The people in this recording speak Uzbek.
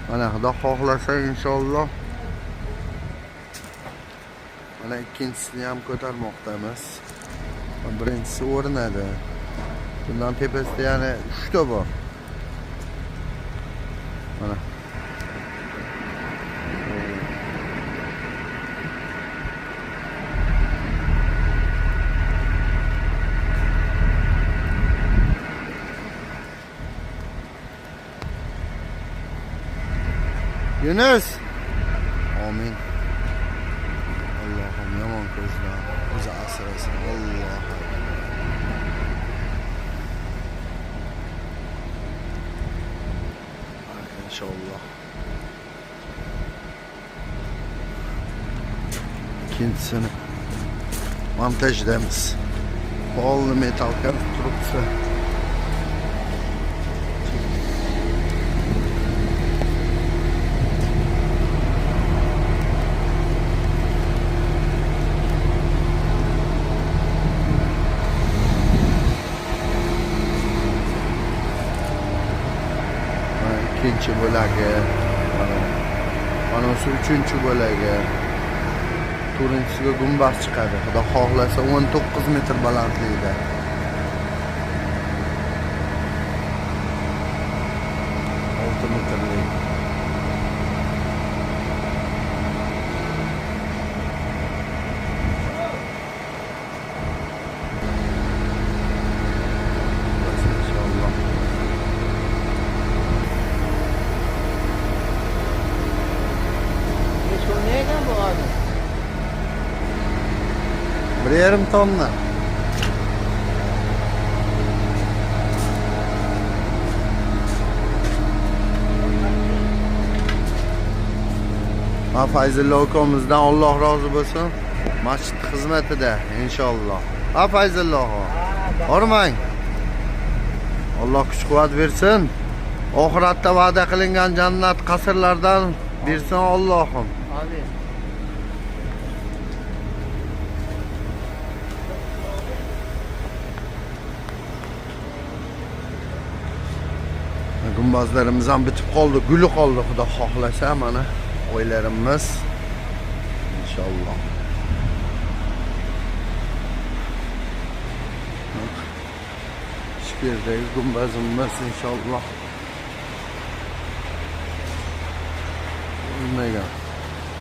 Mana Xudo xohlasa inshaalloh. Mana ikkinchisini ham ko'tarmoqdamiz. Birinchisi o'rnadi. Bundan tepasida yana 3 ta bor. Mana. Yunus. Amin. Allah'ım yaman ko'zlar. O'zi asrasin. Alloh. İnşallah. İkincisini montajdamiz. Polni metal konstruksiya. İkinci bo'lagi, mana shu uchinchi bo'lagi. To'rtinchisiga gumbaz chiqadi. Xudo xohlasa 19 metr balandlikda. Olti metrlik. Bir yarım tonla. Fayzullo akamizdan Alloh rozi bo'lsin. Masjid xizmatida inshaalloh. Fayzullo aka. Hormang. Alloh kuch-quvvat bersin. Oxiratda va'da qilingan jannat qasrlardan bersin Allohim. Amin. Gumbazlarimiz ham bitib qoldi, guli qoldi. Xudo xohlasa mana o'ylarimiz inshaalloh. Shperdagi gumbazimiz inshaalloh. Olmagan.